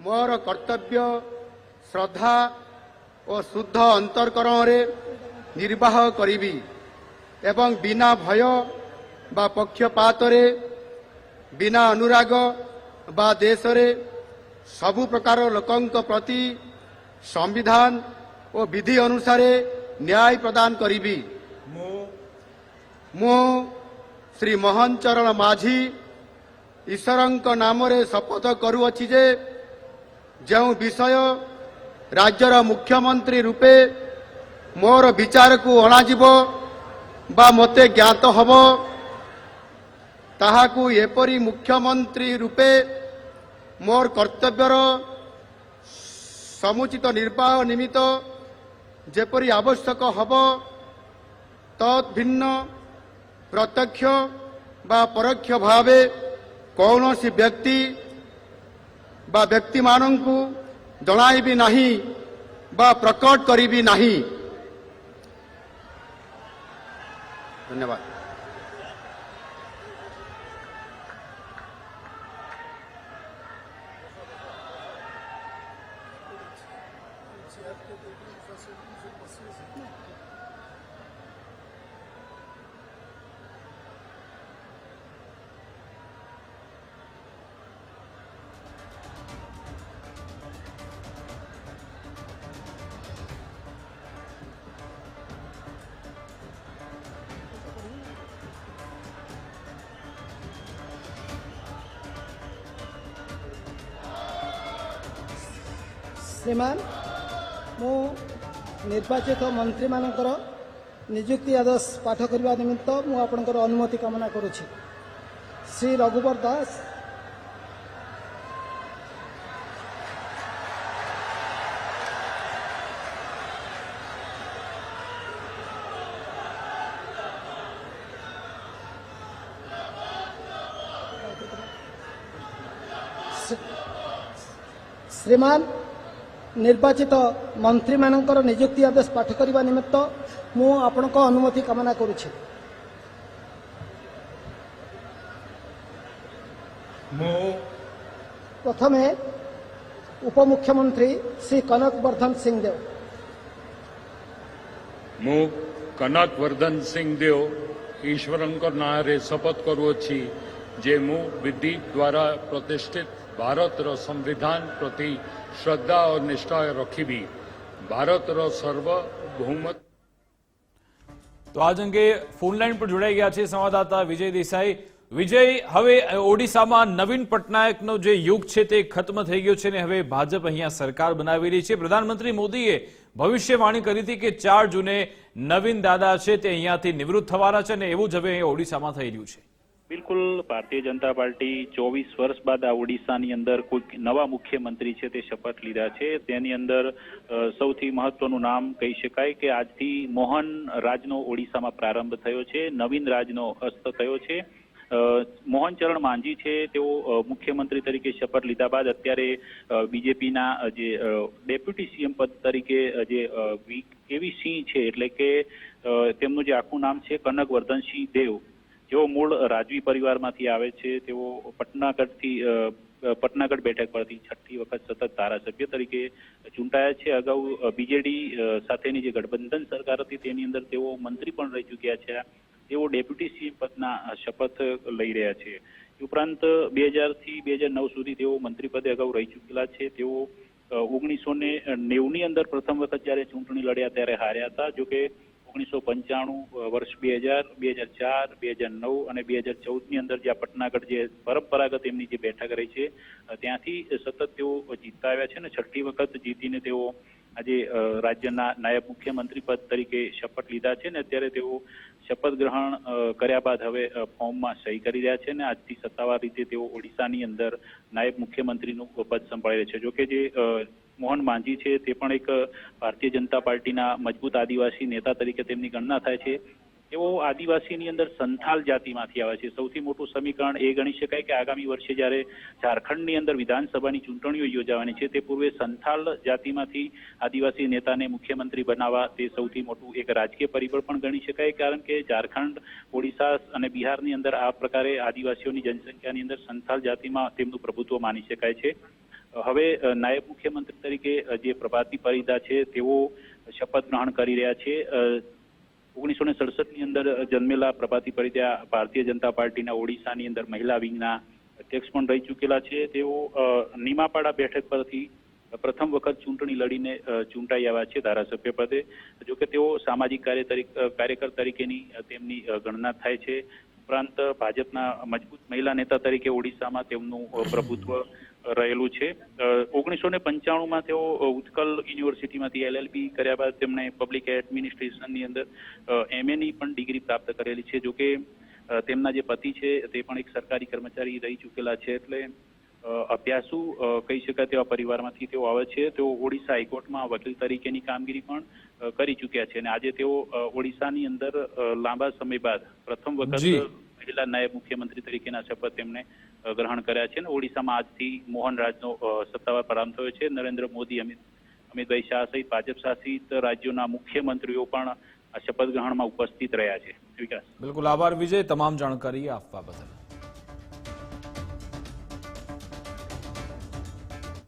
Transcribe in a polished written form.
मोर कर्तव्य श्रद्धा और शुद्ध अंतरकरण निर्वाह करी एवं बिना भय बा पक्षपात बिना अनुराग बा देश रे सबु प्रकार लोकंक प्रति संविधान और विधि अनुसार न्याय प्रदान करी। मु श्री मोहन चरण माझी ईश्वरंक नाम रे शपथ करुअछि जे जो विषय राज्यर मुख्यमंत्री रूपे मोर विचार को अणाजिब बा मते ज्ञात हब ताहाकू एपरी मुख्यमंत्री रूपे मोर कर्तव्यर समुचित निर्वाह निमित्त जेपरी आवश्यक हब तत् भिन्न प्रत्यक्ष बा परोक्ष भावे कौनसी व्यक्ति बा व्यक्ति माननकु जणाइबी नाही बा प्रकट करिबी नाही। धन्यवाद। श्रीमान मु निर्वाचित मंत्री मानकर नियुक्ति आदेश पाठ करने निमित्त मु आपनकर अनुमति कामना करुछि। श्री रघुवर दास श्रीमान निर्वाचित मंत्री मानकर नियुक्ति आदेश पाठ करने निमित्त मु आपनक अनुमति कामना करुछि। प्रथमे उपमुख्यमंत्री श्री कनक वर्धन सिंह देव। मु कनक वर्धन सिंह देव ईश्वरंक नारे शपथ करुअछि जे मु विधि द्वारा प्रतिष्ठित भारत रो संविधान प्रति श्रद्धा और निष्ठा रखी भारत रो सार्वभौमत। तो आज अंगे फोन लाइन पर जोड़ाई गया है संवाददाता विजय देसाई। विजय, हवे ओडिशा में नवीन पटनायक नो जे युग छे ते खत्म थई गयो छे ने हवे भाजप अहींया सरकार बनावी रही छे। प्रधानमंत्री मोदीए भविष्यवाणी करी थी कि 4 जूने नवीन दादा छे ते अहींयाथी निवृत्त थवाना छे ने एवुं ज हवे ओडिशा में थई रह्युं छे। बिल्कुल भारतीय जनता पार्टी 24 वर्ष बाद आ ओडिशानी अंदर कोई नवा मुख्यमंत्री छे ते शपथ लीधा छे। तेनी अंदर सौथी महत्वनुं नाम कही शकाय के आजथी मोहन राजनो ओडिशामां प्रारंभ थयो छे, नवीन राजनो अस्त थयो छे। मोहन चरण मांझी छे तेओ मुख्यमंत्री तरीके शपथ लीधा बाद अत्यारे बीजेपीना जे डेप्यूटी सीएम पद तरीके जे केवी सिंह छे एटले के तेमनुं जे आखुं नाम छे कनक वर्धन सिंह देव जो मूळ राजवी परिवार मांथी आवे छे तेओ पटनागढ़ बेठक परथी 6ठी वखत सतत धारासभ्य तरीके चूंटाया छे। अगाऊ बीजेडी साथेनी जे गठबंधन सरकार हती तेनी अंदर तेओ मंत्री पण रही चूक्या छे। तेओ डेप्यूटी सीएम पदना शपथ लई रह्या छे। उपरांत 2000 થી 2009 સુધી તેઓ મંત્રી પદે અગાઉ રહી ચૂકેલા છે। તેઓ 1990 ની અંદર પ્રથમ વખત જ્યારે ચૂંટણી લડ્યા ત્યારે હાર્યા હતા। જો કે 1995 વર્ષ 2000, 2004, 2009 અને 2014 ની અંદર જ્યાં પટનાગઢ જે પરંપરાગત એમની જે બેઠક રહી છે ત્યાંથી સતત તેઓ જીતતા આવ્યા છે અને 6ઠી વખત જીતીને તેઓ આજે રાજ્યના નાયબ મુખ્યમંત્રી પદ તરીકે શપથ લીધા છે ને અત્યારે તેઓ શપથ ગ્રહણ કર્યા બાદ હવે ફોર્મમાં સહી કરી રહ્યા છે ને આજથી સત્તાવાર રીતે તેઓ ઓડિશાની અંદર નાયબ મુખ્યમંત્રીનું પદ સંભાળી રહ્યા છે। જો કે જે મોહન માંઝી છે તે પણ એક ભારતીય જનતા પાર્ટીના મજબૂત આદિવાસી નેતા તરીકે તેમની ગણના થાય છે। તેઓ આદિવાસીની અંદર સંથાલ જાતિમાંથી આવે છે। સૌથી મોટું સમીકરણ એ ગણી શકાય કે આગામી વર્ષે જ્યારે ઝારખંડની અંદર વિધાનસભાની ચૂંટણીઓ યોજાવાની છે તે પૂર્વે સંથાલ જાતિમાંથી આદિવાસી નેતાને મુખ્યમંત્રી બનાવવા તે સૌથી મોટું એક રાજકીય પરિબળ પણ ગણી શકાય। કારણ કે ઝારખંડ, ઓડિશા અને બિહારની અંદર આ પ્રકારે આદિવાસીઓની જનસંખ્યાની અંદર સંથાલ જાતિમાં તેમનું પ્રભુત્વ માની શકાય છે। હવે નાયબ મુખ્યમંત્રી તરીકે જે પ્રભાતી પરિદા છે તેઓ શપથ ગ્રહણ કરી રહ્યા છે. 1967ની અંદર જન્મેલા પ્રભાતી પરિદા ભારતીય જનતા પાર્ટીના ઓડિશાની અંદર મહિલા વિંગના અધ્યક્ષ પણ રહી ચૂકેલા છે. તેઓ નીમાપાડા બેઠક પરથી પ્રથમ વખત ચૂંટણી લડીને ચૂંટાઈ આવ્યા છે ધારાસભ્ય પદે. જોકે તેઓ સામાજિક કાર્યકર તરીકેની તેમની ગણના થાય છે. ઉપરાંત ભાજપના મજબૂત મહિલા નેતા તરીકે ઓડિશામાં તેમનું પ્રભુત્વ રહેલું છે. 1995માં તેઓ ઉત્કલ યુનિવર્સિટીમાંથી LLB કર્યા બાદ તેમણે પબ્લિક એડમિનિસ્ટ્રેશનની અંદર MA ની પણ ડિગ્રી પ્રાપ્ત કરેલી છે. જોકે તેમના જે પતિ છે તે પણ એક સરકારી કર્મચારી રહી ચૂકેલા છે. એટલે અભ્યાસુ કહી શકાય તેવા પરિવારમાંથી તેઓ આવે છે. તેઓ ઓડિશા હાઈકોર્ટમાં વકીલ તરીકેની કામગીરી પણ કરી ચૂક્યા છે અને આજે તેઓ ઓડિશાની અંદર લાંબા સમય બાદ પ્રથમ વખત મહિલા નાયબ મુખ્યમંત્રી તરીકેના શપથ તેમણે ગ્રહણ કર્યા છે. અને ઓડિશામાં આજથી મોહન રાજનો સત્તાવાર પ્રારંભ થયો છે. નરેન્દ્ર મોદી, અમિતભાઈ શાહ સહિત ભાજપ શાસિત રાજ્યોના મુખ્યમંત્રીઓ પણ આ શપથ ગ્રહણમાં ઉપસ્થિત રહ્યા છે. વિકાસ. બિલકુલ આભાર વિજય, તમામ જાણકારી આપવા બદલ.